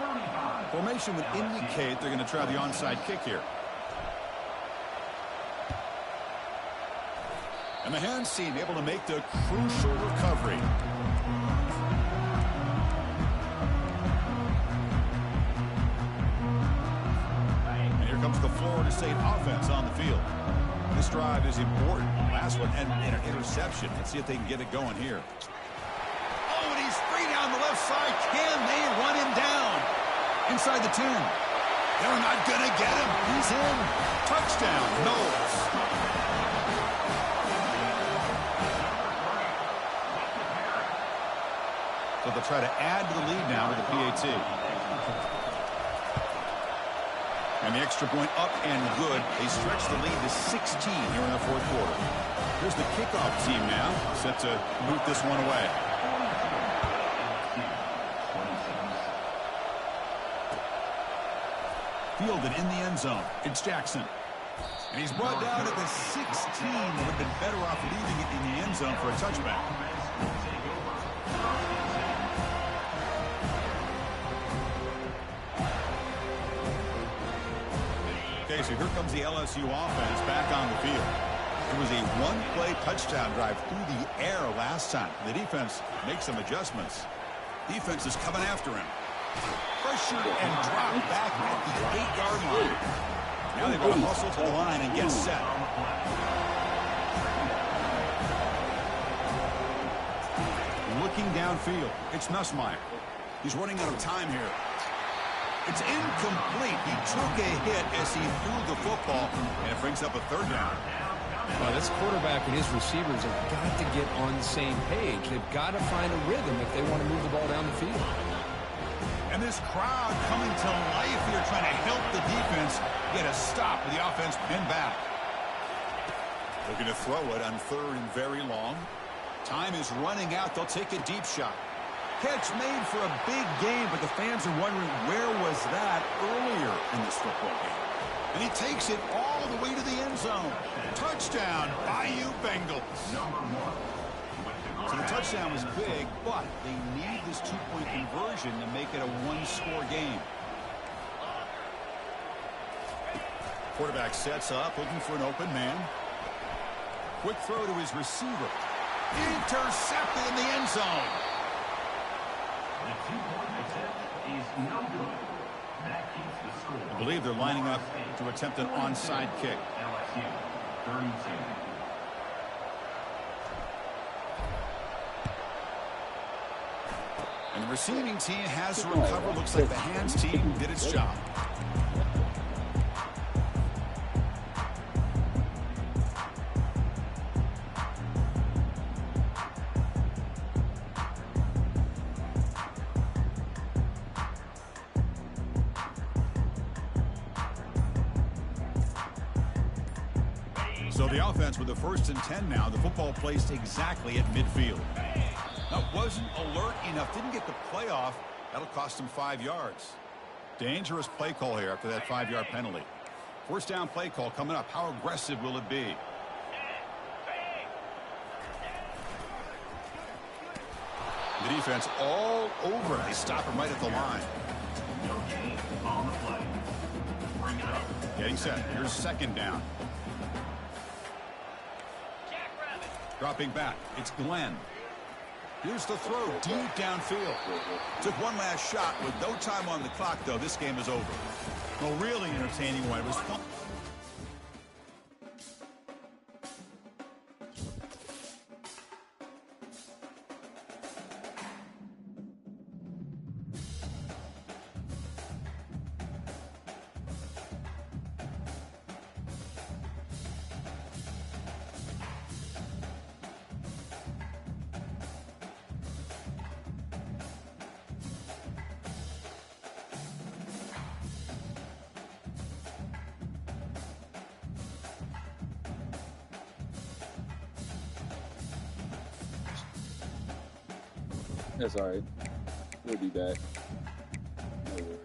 Formation would indicate they're going to try the onside kick here. And the hands team able to make the crucial recovery. And here comes the Florida State offense on the field. This drive is important. Last one and an interception. Let's see if they can get it going here. Oh, and he's free down the left side. Can they run him down? Inside the 10. They're not going to get him. He's in. Touchdown, Knowles. So they'll try to add to the lead now with the PAT. And the extra point up and good. They stretch the lead to 16 here in the fourth quarter. Here's the kickoff team now, set to boot this one away. Fielded in the end zone. It's Jackson. And he's brought down at the 16. Would have been better off leaving it in the end zone for a touchback. Okay, so here comes the LSU offense back on the field. It was a one-play touchdown drive through the air last time. The defense makes some adjustments. Defense is coming after him. Pressured and dropped back at the 8-yard line. Now they've got to hustle to the line and get set. Looking downfield, it's Nussmeier. He's running out of time here. It's incomplete. He took a hit as he threw the football, and it brings up a third down. Well, this quarterback and his receivers have got to get on the same page. They've got to find a rhythm if they want to move the ball down the field. And this crowd coming to life here, trying to help the defense get a stop with the offense pinned back. Looking to throw it on third and very long. Time is running out. They'll take a deep shot. Catch made for a big game, but the fans are wondering where was that earlier in this football game. And he takes it all the way to the end zone. Touchdown, Bayou Bengals. So the touchdown was big, but they need this two-point conversion to make it a one-score game. Quarterback sets up, looking for an open man. Quick throw to his receiver. Intercepted in the end zone. The two-point attempt is no good. That keeps the score. I believe they're lining up to attempt an onside kick. LSU 32. And the receiving team has to recover. Looks like the hands team did its job. So the offense with the 1st and 10 now. The football placed exactly at midfield. That wasn't alert enough. Didn't get the play off. That'll cost him 5 yards. Dangerous play call here after that 5-yard penalty. 1st down play call coming up. How aggressive will it be? The defense all over. They stop him right at the line. No gain on the play. Bring it up. Getting set. Here's 2nd down. Dropping back. It's Glenn. Here's the throw deep downfield. Took one last shot. With no time on the clock, though, this game is over. A really entertaining one. It was fun. That's all right. We'll be back. No worries.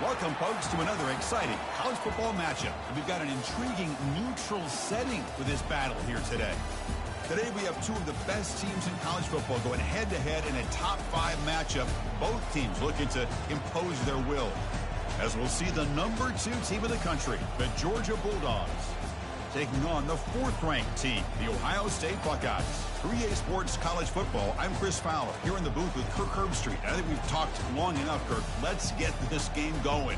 Welcome, folks, to another exciting college football matchup. And we've got an intriguing neutral setting for this battle here today. Today we have two of the best teams in college football going head-to-head in a top-5 matchup. Both teams looking to impose their will. As we'll see the number 2 team in the country, the Georgia Bulldogs, taking on the 4th-ranked team, the Ohio State Buckeyes. 3A Sports College Football, I'm Chris Fowler, here in the booth with Kirk Herbstreit. I think we've talked long enough, Kirk. Let's get this game going.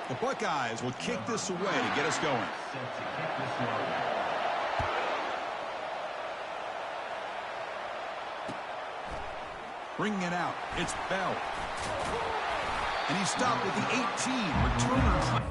The Buckeyes will kick this away to get us going. Bringing it out, it's Bell. And he stopped at the 18, returner.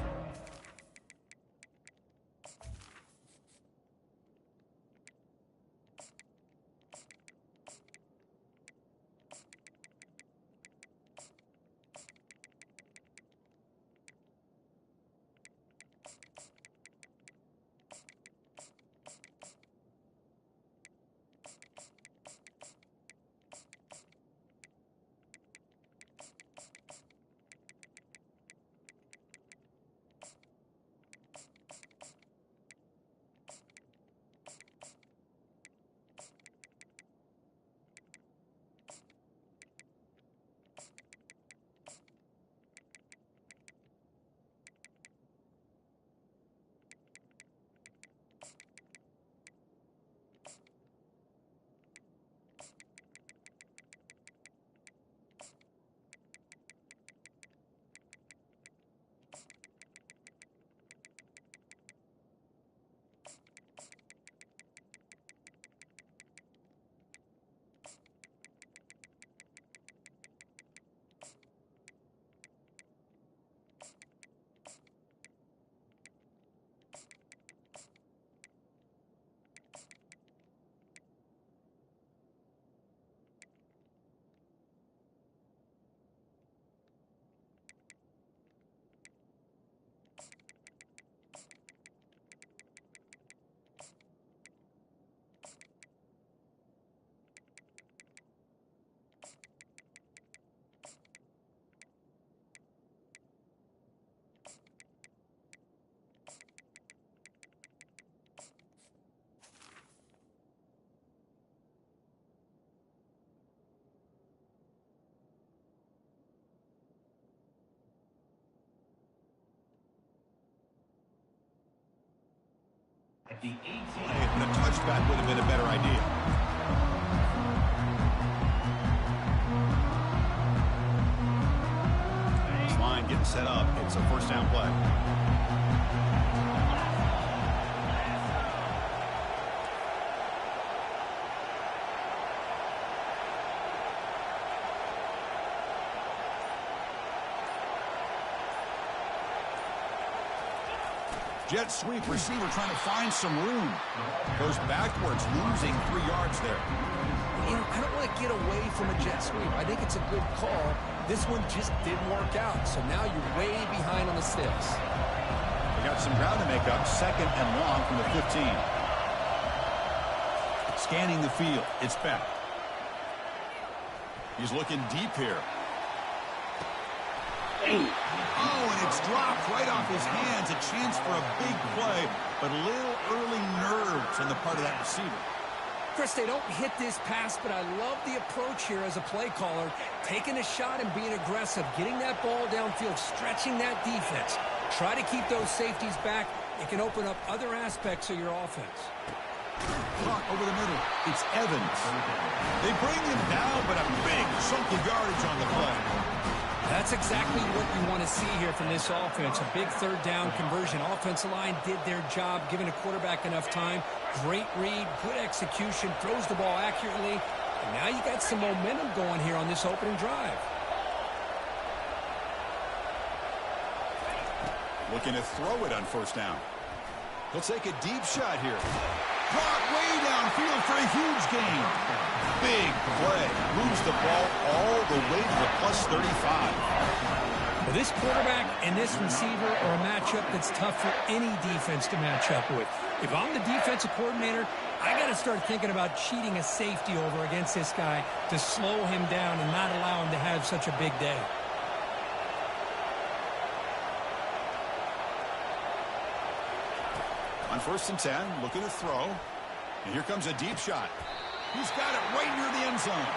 At the 18. And a touchback would have been a better idea. This line getting set up. It's a first down play. Jet sweep, receiver trying to find some room. Goes backwards, losing 3 yards there. You know, I don't want to get away from a jet sweep. I think it's a good call. This one just didn't work out, so now you're way behind on the sticks. They got some ground to make up, 2nd and long from the 15. Scanning the field, it's back. He's looking deep here. Oh, and it's dropped right off his hands. A chance for a big play, but a little early nerves on the part of that receiver. Chris, they don't hit this pass, but I love the approach here as a play caller. Taking a shot and being aggressive, getting that ball downfield, stretching that defense. Try to keep those safeties back. It can open up other aspects of your offense. Caught over the middle. It's Evans. They bring him down, but a big chunk of yardage on the play. That's exactly what you want to see here from this offense. A big 3rd down conversion. Offensive line did their job, giving a quarterback enough time. Great read, good execution, throws the ball accurately. And now you got some momentum going here on this opening drive. Looking to throw it on 1st down. He'll take a deep shot here. Caught way downfield for a huge gain. Big play. Moves the ball all the way to the plus 35. Well, this quarterback and this receiver are a matchup that's tough for any defense to match up with. If I'm the defensive coordinator, I got to start thinking about cheating a safety over against this guy to slow him down and not allow him to have such a big day. On 1st and 10, looking to throw. And here comes a deep shot. He's got it right near the end zone.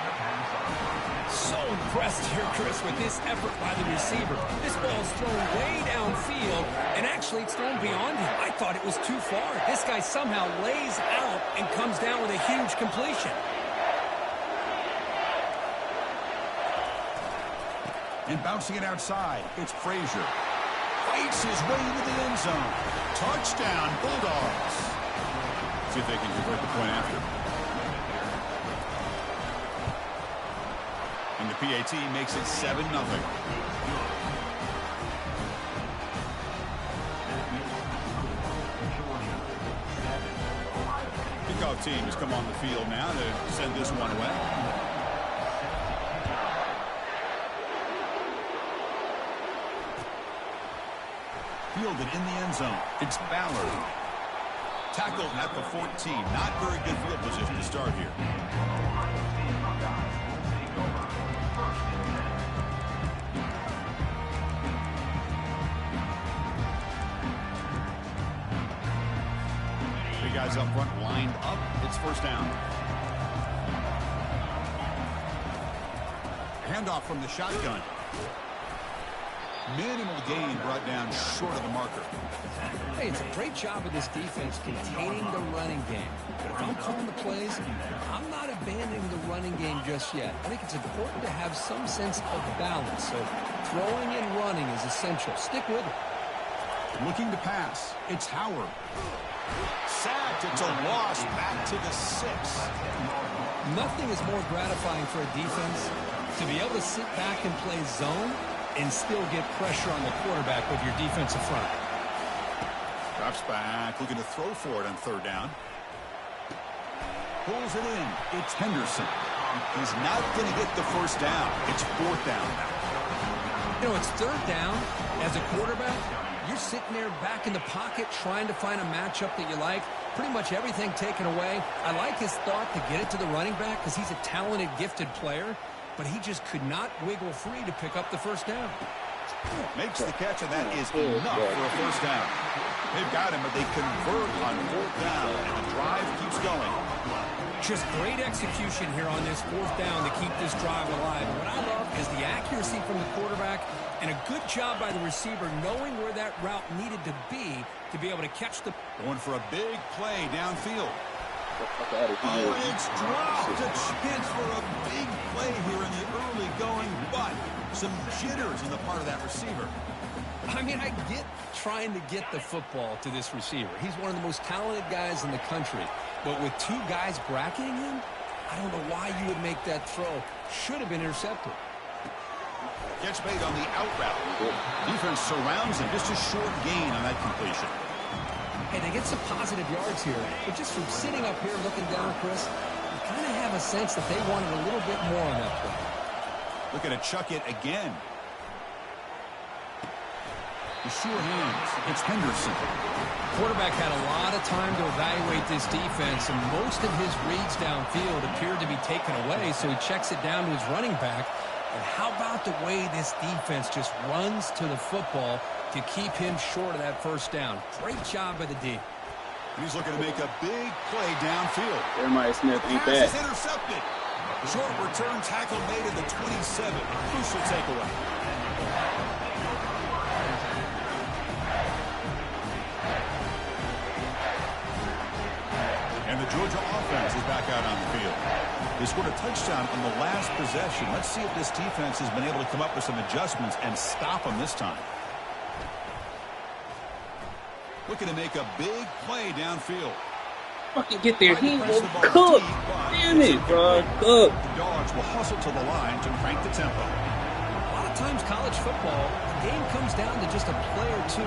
So impressed here, Chris, with this effort by the receiver. This ball's thrown way downfield, and actually it's thrown beyond him. I thought it was too far. This guy somehow lays out and comes down with a huge completion. And bouncing it outside, it's Frazier. Fights his way into the end zone. Touchdown, Bulldogs. See if they can convert the point after. And the PAT makes it 7-0. Kickoff team has come on the field now to send this one away. Fielded in the end zone. It's Ballard. Tackled at the 14. Not very good field position to start here. Three guys up front lined up. It's 1st down. Handoff from the shotgun. Minimal gain brought down short of the marker. Hey, it's a great job of this defense containing the running game. But if I'm calling the plays, I'm not abandoning the running game just yet. I think it's important to have some sense of balance. So throwing and running is essential. Stick with it. Looking to pass. It's Howard. Sacked. It's a loss back to the 6. Nothing is more gratifying for a defense to be able to sit back and play zone and still get pressure on the quarterback with your defensive front. Drops back, looking to throw for it on 3rd down. Pulls it in. It's Henderson. He's not going to get the 1st down. It's 4th down now. You know, it's 3rd down. As a quarterback, you're sitting there back in the pocket trying to find a matchup that you like. Pretty much everything taken away. I like his thought to get it to the running back because he's a talented, gifted player. But he just could not wiggle free to pick up the 1st down. Makes the catch, and that is enough for a 1st down. They've got him, but they convert on 4th down, and the drive keeps going. Just great execution here on this 4th down to keep this drive alive. And what I love is the accuracy from the quarterback and a good job by the receiver knowing where that route needed to be able to catch the... Going for a big play downfield. Oh, it's dropped. A chance for a big play here in the early going, but some jitters on the part of that receiver. I mean, I get trying to get the football to this receiver. He's one of the most talented guys in the country. But with 2 guys bracketing him, I don't know why you would make that throw. Should have been intercepted. Gets made on the out route. Defense surrounds him. Just a short gain on that completion. Hey, they get some positive yards here, but just from sitting up here looking down, Chris, you kind of have a sense that they wanted a little bit more on that play. Looking to chuck it again. The sure hands. It's Henderson. Quarterback had a lot of time to evaluate this defense, and most of his reads downfield appeared to be taken away, so he checks it down to his running back. And how about the way this defense just runs to the football to keep him short of that 1st down? Great job by the D. He's looking to make a big play downfield. Jeremiah Smith ain't Pass bad. is intercepted. Short return tackle made at the 27. Crucial takeaway. And the Georgia offense is back out on the field. They scored a touchdown on the last possession. Let's see if this defense has been able to come up with some adjustments and stop them this time. Looking to make a big play downfield. Fucking get there. He will cook. Damn it, bro. Cook. The Dogs will hustle to the line to crank the tempo. A lot of times college football, the game comes down to just a play or two.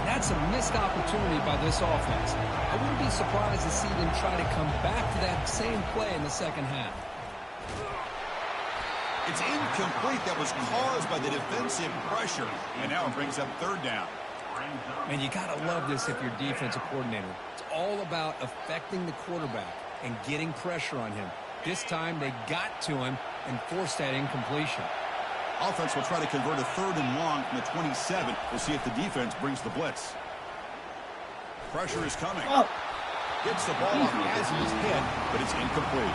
And that's a missed opportunity by this offense. I wouldn't be surprised to see them try to come back to that same play in the second half. It's incomplete. That was caused by the defensive pressure. And now it brings up third down. And you got to love this if you're defensive coordinator. It's all about affecting the quarterback and getting pressure on him. This time they got to him and forced that incompletion. Offense will try to convert a third and long from the 27. We'll see if the defense brings the blitz. Pressure is coming. Gets the ball off as he's hit, but it's incomplete.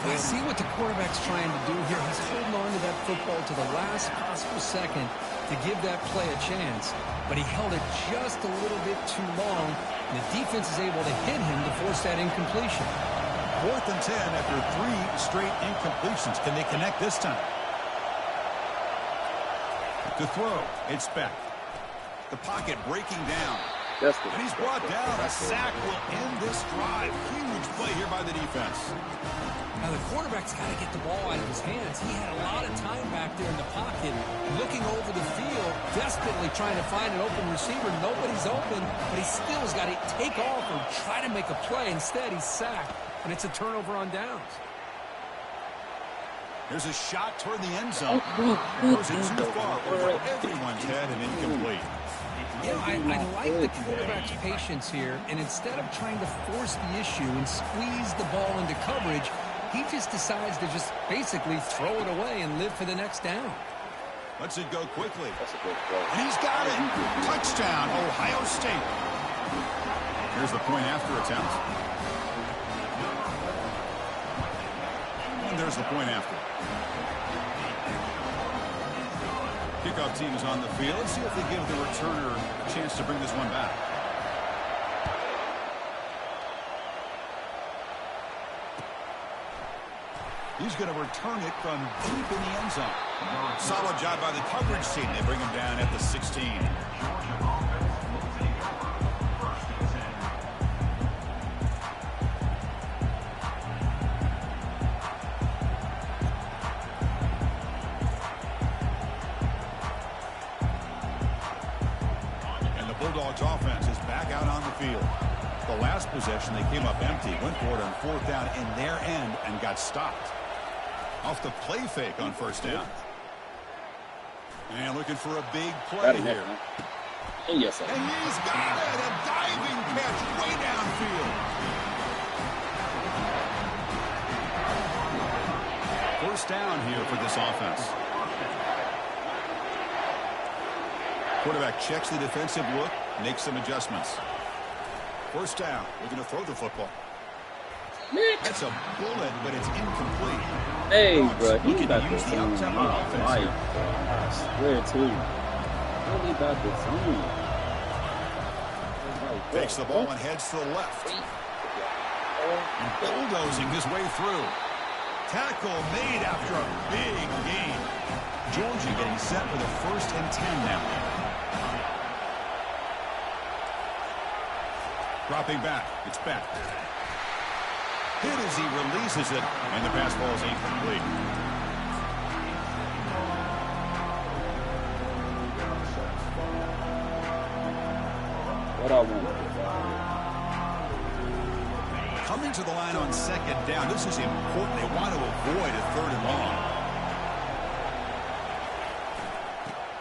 I see what the quarterback's trying to do here. He's holding on to that football to the last possible second to give that play a chance, but he held it just a little bit too long, and the defense is able to hit him to force that incompletion. 4th and 10 after 3 straight incompletions. Can they connect this time? To throw, it's Beck. The pocket breaking down. And he's brought down. A sack will end this drive. Huge play here by the defense. Now, the quarterback's got to get the ball out of his hands. He had a lot of time back there in the pocket, looking over the field, desperately trying to find an open receiver. Nobody's open, but he still has got to take off or try to make a play. Instead, he's sacked, and it's a turnover on downs. There's a shot toward the end zone. It goes in too far over everyone's head and incomplete. Yeah, I like the quarterback's patience here, and instead of trying to force the issue and squeeze the ball into coverage, he just decides to just basically throw it away and live for the next down. Lets it go quickly. And he's got it. Touchdown, Ohio State. Here's the point after attempt. And there's the point after. Kickoff team is on the field. Let's see if they give the returner a chance to bring this one back. He's going to return it from deep in the end zone. Solid job by the coverage team. They bring him down at the 16. Bulldogs offense is back out on the field. The last possession, they came up empty, went for it on 4th down in their end and got stopped. Off the play fake on 1st down. And looking for a big play here. And he's got it. A diving catch way downfield. 1st down here for this offense. Quarterback checks the defensive look, makes some adjustments. 1st down. We're going to throw the football. That's a bullet, but it's incomplete. Hey, bro, he can got use the the zone. up-tempo offense I here. swear to you. He got the zone. Takes the ball and heads to the left. And bulldozing his way through. Tackle made after a big gain. Georgia getting set for the 1st and 10 now. Dropping back. It's back. Hit as he releases it, and the pass ball is incomplete. What I want. Coming to the line on 2nd down. This is important. They want to avoid a 3rd and long.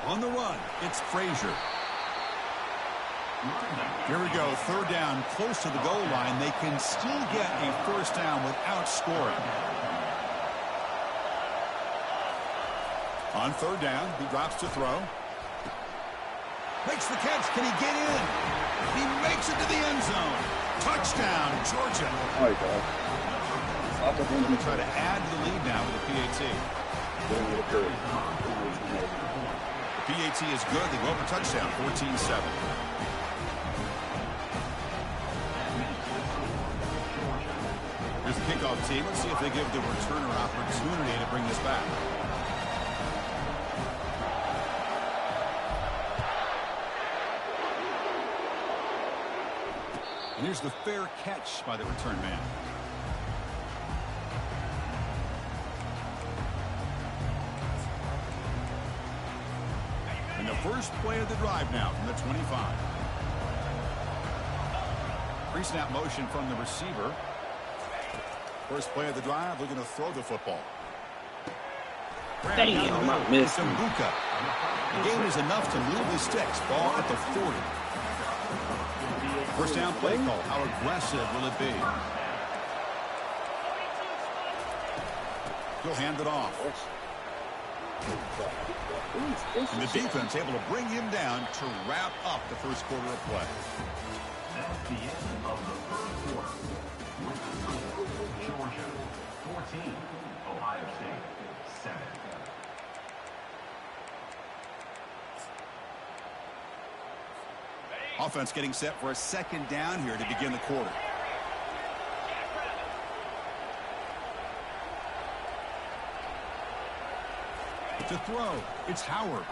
On the run, it's Frazier. Here we go, 3rd down, close to the goal line. They can still get a 1st down without scoring. On 3rd down, he drops to throw. Makes the catch. Can he get in? He makes it to the end zone. Touchdown, Georgia. All right, bro. They're going to try to add to the lead now with the PAT. The PAT is good. They go up a touchdown, 14-7. Here's the kickoff team. Let's see if they give the returner opportunity to bring this back. And here's the fair catch by the return man. And the first play of the drive now from the 25. Pre-snap motion from the receiver. First play of the drive, looking to throw the football. Damn, I missed him. Mbuka. The game is enough to move the sticks. Ball at the 40. First down play call. How aggressive will it be? He'll hand it off. And the defense able to bring him down to wrap up the first quarter of play. That's the end of the first quarter. With the score, Georgia 14, Ohio State 7. Offense getting set for a second down here to begin the quarter. To throw, it's Howard.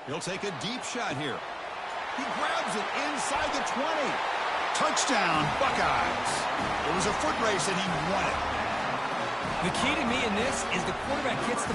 He'll take a deep shot here. He grabs it inside the 20. Touchdown, Buckeyes. It was a foot race and he won it. The key to me in this is the quarterback hits the